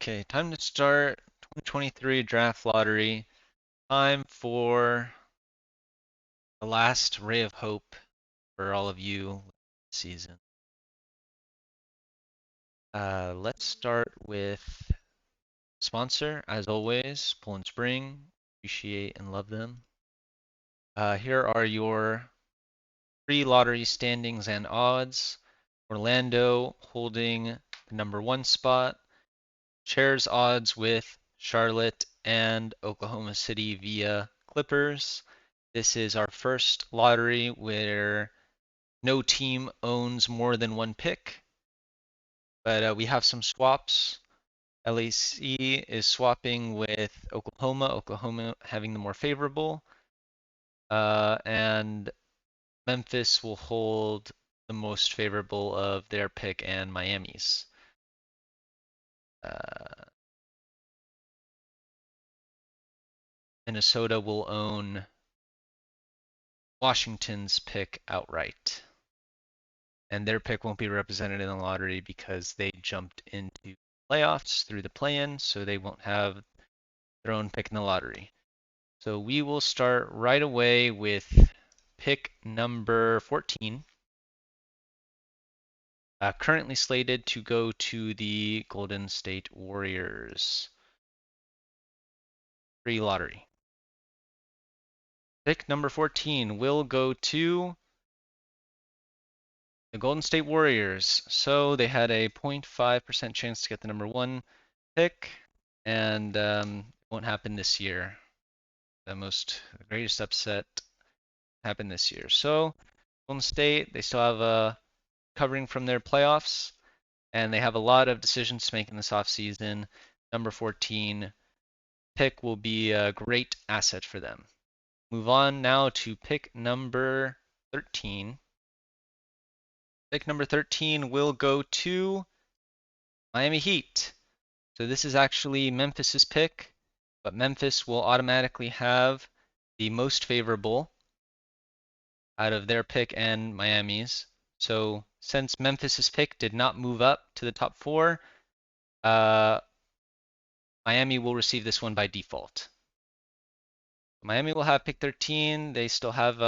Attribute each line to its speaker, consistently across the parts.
Speaker 1: Okay, time to start 2023 draft lottery. Time for the last ray of hope for all of you this season. Let's start with sponsor, as always, Poland Spring. Appreciate and love them. Here are your pre-lottery standings and odds. Orlando holding the number 1 spot. Shares odds with Charlotte and Oklahoma City via Clippers. This is our first lottery where no team owns more than one pick, but we have some swaps. LAC is swapping with Oklahoma having the more favorable, and Memphis will hold the most favorable of their pick and Miami's. Minnesota will own Washington's pick outright. And their pick won't be represented in the lottery because they jumped into playoffs through the play-in, so they won't have their own pick in the lottery. So we will start right away with pick number 14. Currently slated to go to the Golden State Warriors. Free lottery. Pick number 14 will go to the Golden State Warriors. So they had a 0.5% chance to get the number 1 pick, and it won't happen this year. The greatest upset happened this year. So Golden State, they still have covering from their playoffs, and they have a lot of decisions to make in this offseason. Number 14 pick will be a great asset for them. Move on now to pick number 13. Pick number 13 will go to Miami Heat. So this is actually Memphis's pick, but Memphis will automatically have the most favorable out of their pick and Miami's. So since Memphis's pick did not move up to the top 4, Miami will receive this one by default. Miami will have pick 13. They still have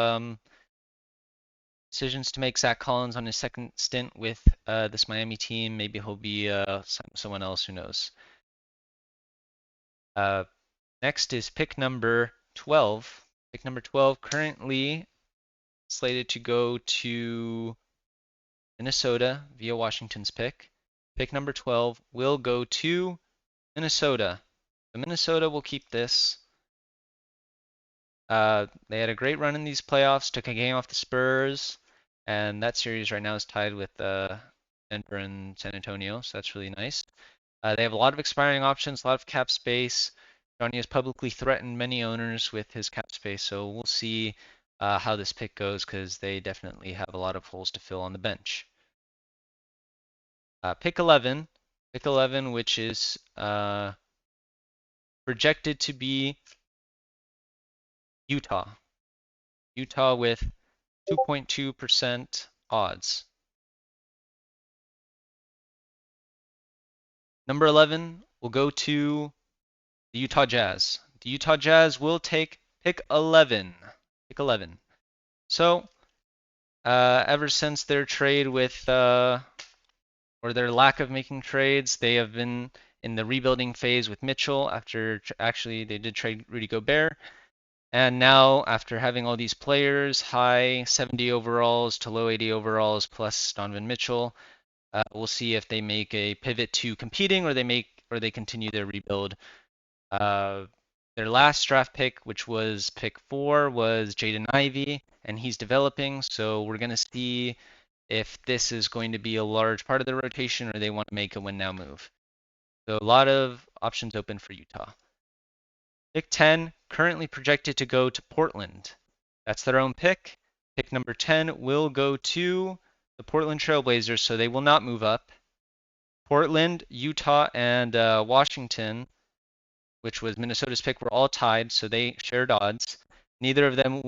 Speaker 1: decisions to make. Zach Collins on his second stint with this Miami team. Maybe he'll be someone else, who knows. Next is pick number 12. Pick number 12 currently slated to go to Minnesota via Washington's pick. Pick number 12 will go to Minnesota. So Minnesota will keep this. They had a great run in these playoffs, took a game off the Spurs, and that series right now is tied with Denver and San Antonio, so that's really nice. They have a lot of expiring options, a lot of cap space. Johnny has publicly threatened many owners with his cap space, so we'll see how this pick goes because they definitely have a lot of holes to fill on the bench. Pick 11, which is projected to be Utah. Utah with 2.2% odds. Number 11 will go to the Utah Jazz. The Utah Jazz will take pick 11. Pick 11. So, ever since their trade with, or their lack of making trades, they have been in the rebuilding phase with Mitchell after actually they did trade Rudy Gobert. And now, after having all these players, high 70 overalls to low 80 overalls plus Donovan Mitchell, we'll see if they make a pivot to competing or they continue their rebuild. Their last draft pick, which was pick 4, was Jaden Ivey, and he's developing. So we're going to see if this is going to be a large part of the rotation or they want to make a win now move. So a lot of options open for Utah. Pick 10, currently projected to go to Portland. That's their own pick. Pick number 10 will go to the Portland Trailblazers, so they will not move up. Portland, Utah, and Washington, which was Minnesota's pick, were all tied, so they shared odds. None of them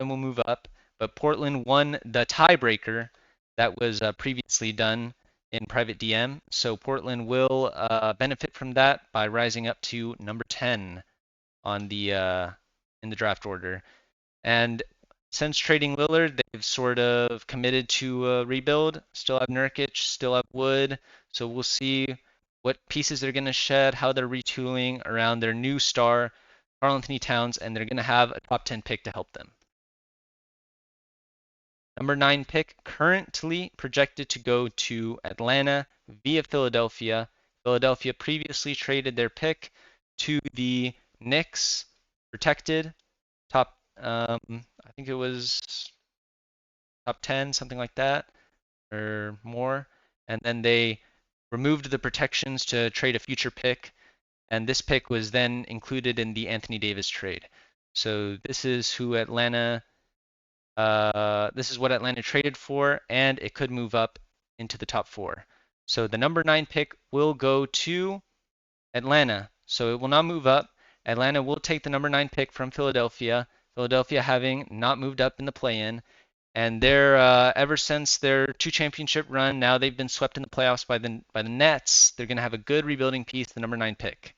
Speaker 1: will move up, but Portland won the tiebreaker that was previously done in private DM. So Portland will benefit from that by rising up to number 10 on the in the draft order. And since trading Lillard, they've sort of committed to a rebuild. Still have Nurkic, still have Wood. So we'll see what pieces they're going to shed, how they're retooling around their new star, Karl Anthony Towns, and they're going to have a top 10 pick to help them. Number 9 pick currently projected to go to Atlanta via Philadelphia. Philadelphia previously traded their pick to the Knicks, protected top, I think it was top 10, something like that, or more. And then they removed the protections to trade a future pick. And this pick was then included in the Anthony Davis trade. So this is who Atlanta, this is what Atlanta traded for, and it could move up into the top 4. So the number 9 pick will go to Atlanta. So it will not move up. Atlanta will take the number 9 pick from Philadelphia. Philadelphia having not moved up in the play-in. And they're ever since their 2 championship run, now they've been swept in the playoffs by the Nets. They're going to have a good rebuilding piece, the number 9 pick.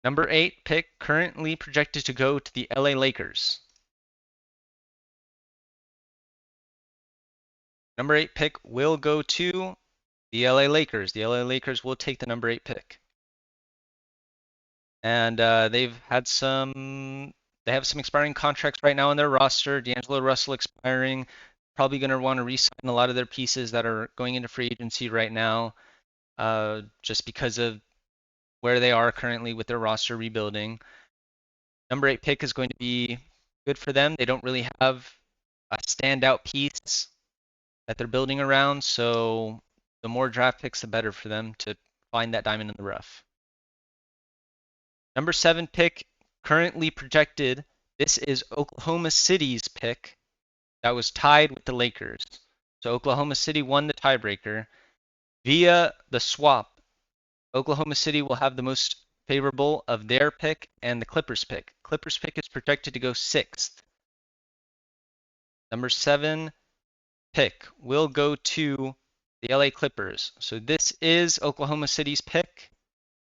Speaker 1: Number 8 pick currently projected to go to the LA Lakers. Number 8 pick will go to the LA Lakers. The LA Lakers will take the number 8 pick. And they have some expiring contracts right now on their roster. D'Angelo Russell expiring. Probably going to want to re-sign a lot of their pieces that are going into free agency right now, just because of where they are currently with their roster rebuilding. Number 8 pick is going to be good for them. They don't really have a standout piece that they're building around, so the more draft picks, the better for them to find that diamond in the rough. Number 7 pick, currently projected. This is Oklahoma City's pick that was tied with the Lakers. So Oklahoma City won the tiebreaker. Via the swap, Oklahoma City will have the most favorable of their pick and the Clippers pick. Clippers pick is projected to go 6th. Number 7 pick will go to the LA Clippers. So this is Oklahoma City's pick,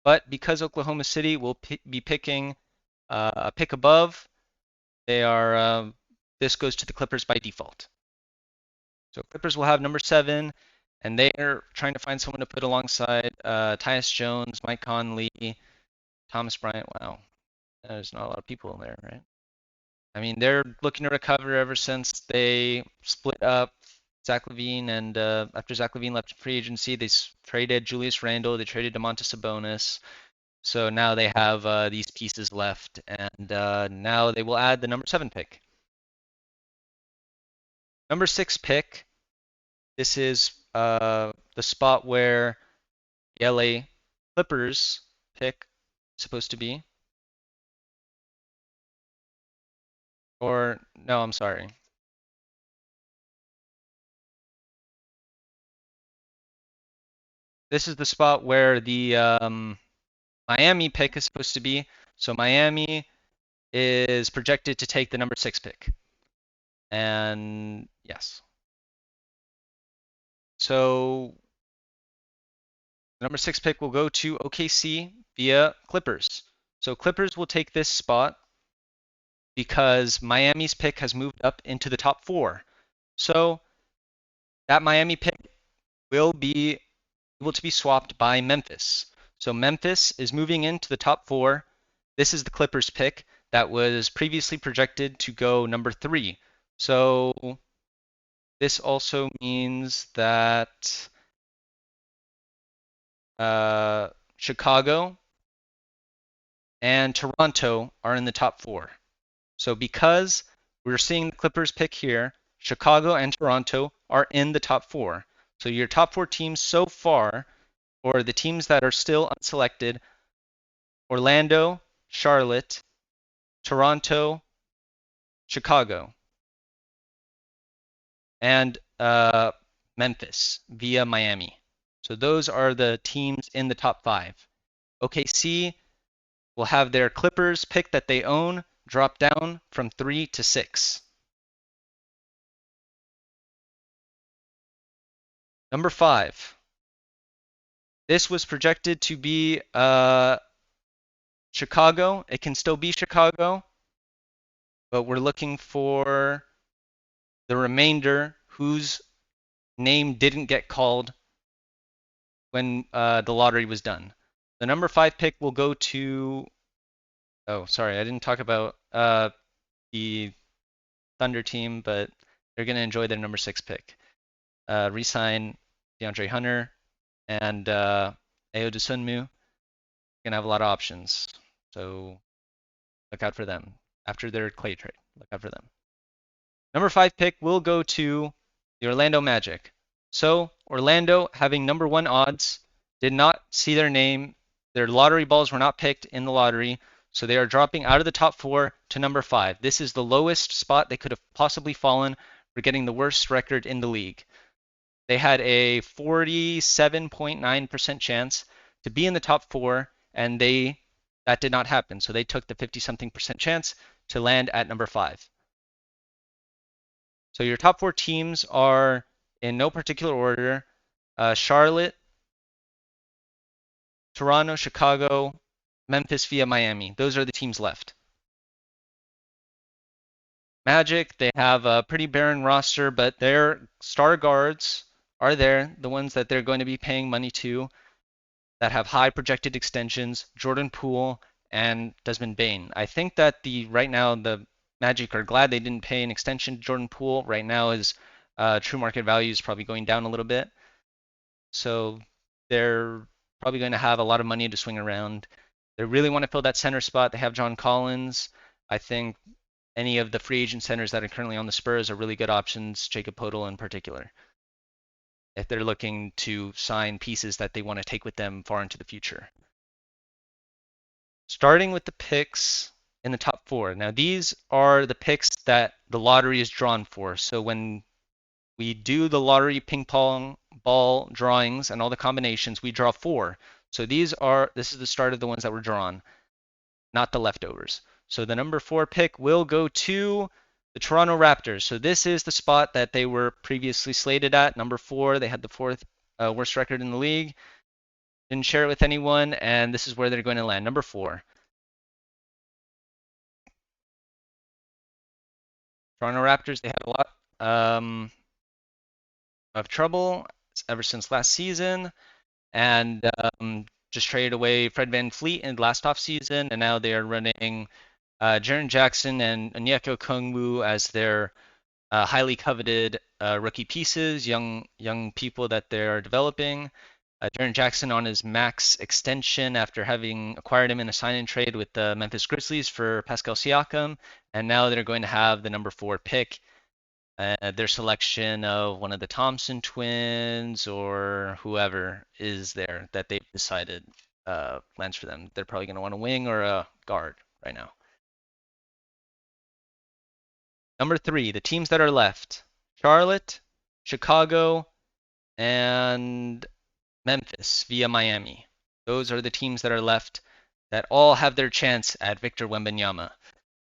Speaker 1: but because Oklahoma City will be picking a pick above, they are this goes to the Clippers by default. So Clippers will have number 7, and they are trying to find someone to put alongside Tyus Jones, Mike Conley, Thomas Bryant. Wow, there's not a lot of people in there, right? I mean, they're looking to recover ever since they split up Zach LaVine, and after Zach LaVine left free agency, they traded Julius Randle, they traded Domantas Sabonis. So now they have these pieces left, and now they will add the number 7 pick. Number 6 pick. This is the spot where the LA Clippers pick is supposed to be. Or, no, I'm sorry. This is the spot where the Miami pick is supposed to be. So Miami is projected to take the number 6 pick. And yes. So the number 6 pick will go to OKC via Clippers. So Clippers will take this spot because Miami's pick has moved up into the top 4. So that Miami pick will be able to be swapped by Memphis. So Memphis is moving into the top 4. This is the Clippers pick that was previously projected to go number 3. So this also means that Chicago and Toronto are in the top 4. So because we're seeing the Clippers pick here, Chicago and Toronto are in the top 4. So your top 4 teams so far, or the teams that are still unselected, Orlando, Charlotte, Toronto, Chicago, and Memphis via Miami. So those are the teams in the top 5. OKC will have their Clippers pick that they own drop down from 3 to 6. Number 5. This was projected to be Chicago. It can still be Chicago, but we're looking for the remainder whose name didn't get called when the lottery was done. The number 5 pick will go to. Oh, sorry, I didn't talk about the Thunder team, but they're going to enjoy their number 6 pick. Resign DeAndre Hunter and Ayo Dosunmu. Going to have a lot of options. So look out for them after their Clay trade. Look out for them. Number 5 pick will go to the Orlando Magic. So Orlando, having number 1 odds, did not see their name. Their lottery balls were not picked in the lottery. So they are dropping out of the top 4 to number 5. This is the lowest spot they could have possibly fallen for getting the worst record in the league. They had a 47.9% chance to be in the top 4, and that did not happen. So they took the 50-something% chance to land at number 5. So your top 4 teams are in no particular order: Charlotte, Toronto, Chicago, Memphis via Miami. Those are the teams left. Magic, they have a pretty barren roster, but their star guards are there, the ones that they're going to be paying money to, that have high projected extensions: Jordan Poole and Desmond Bane. I think that right now the Magic are glad they didn't pay an extension to Jordan Poole. Right now his true market value is probably going down a little bit. So they're probably going to have a lot of money to swing around. They really want to fill that center spot. They have John Collins. I think any of the free agent centers that are currently on the Spurs are really good options, Jacob Poeltl in particular, if they're looking to sign pieces that they want to take with them far into the future. Starting with the picks in the top 4. Now these are the picks that the lottery is drawn for. So when we do the lottery ping pong ball drawings and all the combinations, we draw 4. So this is the start of the ones that were drawn, not the leftovers. So the number 4 pick will go to the Toronto Raptors. So this is the spot that they were previously slated at, number 4. They had the 4th worst record in the league. Didn't share it with anyone, and this is where they're going to land, number 4. Toronto Raptors, they had a lot of trouble ever since last season, and just traded away Fred VanVleet in last offseason, and now they are running Jaren Jackson and Onyeka Okongwu as their highly coveted rookie pieces, young people that they're developing. Jaren Jackson on his max extension after having acquired him in a sign-in trade with the Memphis Grizzlies for Pascal Siakam, and now they're going to have the number 4 pick. Their selection of one of the Thompson twins or whoever is there that they've decided lands for them. They're probably going to want a wing or a guard right now. Number 3, the teams that are left: Charlotte, Chicago, and Memphis via Miami. Those are the teams that are left that all have their chance at Victor Wembanyama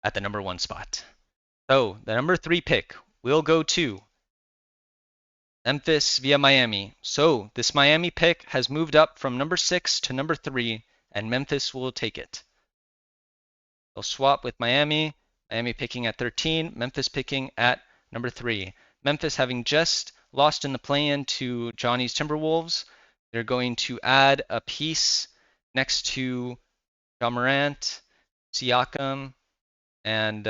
Speaker 1: at the number 1 spot. So the number 3 pick will go to Memphis via Miami. So this Miami pick has moved up from number 6 to number 3, and Memphis will take it. They'll swap with Miami. Miami picking at 13, Memphis picking at number 3. Memphis, having just lost in the play-in to Johnny's Timberwolves, they're going to add a piece next to Ja Morant, Siakam, and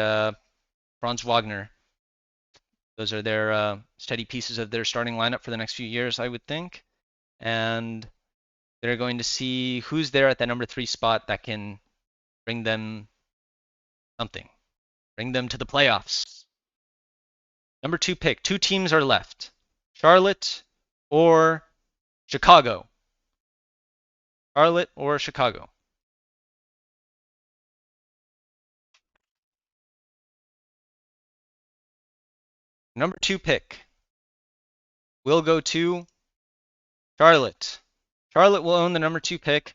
Speaker 1: Franz Wagner. Those are their steady pieces of their starting lineup for the next few years, I would think. And they're going to see who's there at that number 3 spot that can bring them something. Bring them to the playoffs. Number 2 pick. 2 teams are left: Charlotte or Chicago. Charlotte or Chicago. Number 2 pick will go to Charlotte. Charlotte will own the number 2 pick,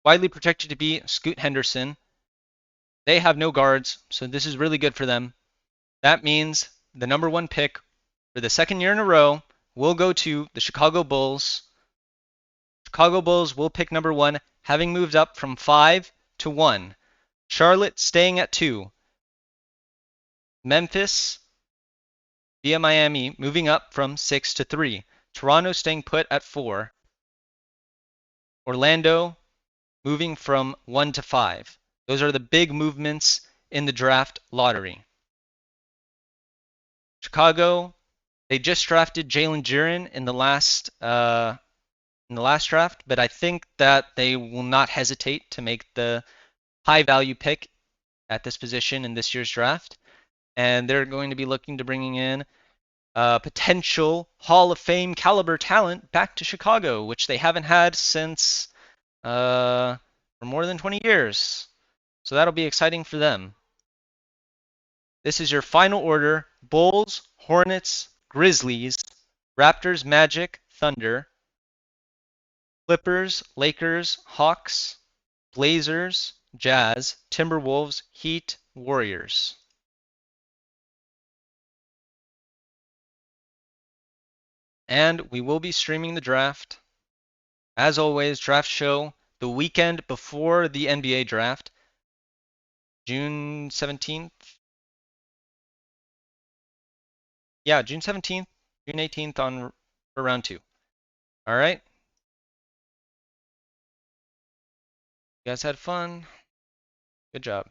Speaker 1: widely projected to be Scoot Henderson. They have no guards, so this is really good for them. That means the number 1 pick for the 2nd year in a row will go to the Chicago Bulls. Chicago Bulls will pick number 1, having moved up from 5 to 1. Charlotte staying at 2. Memphis via Miami moving up from 6 to 3. Toronto staying put at 4. Orlando moving from 1 to 5. Those are the big movements in the draft lottery. Chicago, they just drafted Jalen Duren in the last draft, but I think that they will not hesitate to make the high value pick at this position in this year's draft, and they're going to be looking to bringing in potential Hall of Fame caliber talent back to Chicago, which they haven't had since for more than 20 years. So that'll be exciting for them. This is your final order: Bulls, Hornets, Grizzlies, Raptors, Magic, Thunder, Clippers, Lakers, Hawks, Blazers, Jazz, Timberwolves, Heat, Warriors. And we will be streaming the draft. As always, draft show the weekend before the NBA draft, June 17th. Yeah, June 17th, June 18th for round 2. All right. You guys had fun. Good job.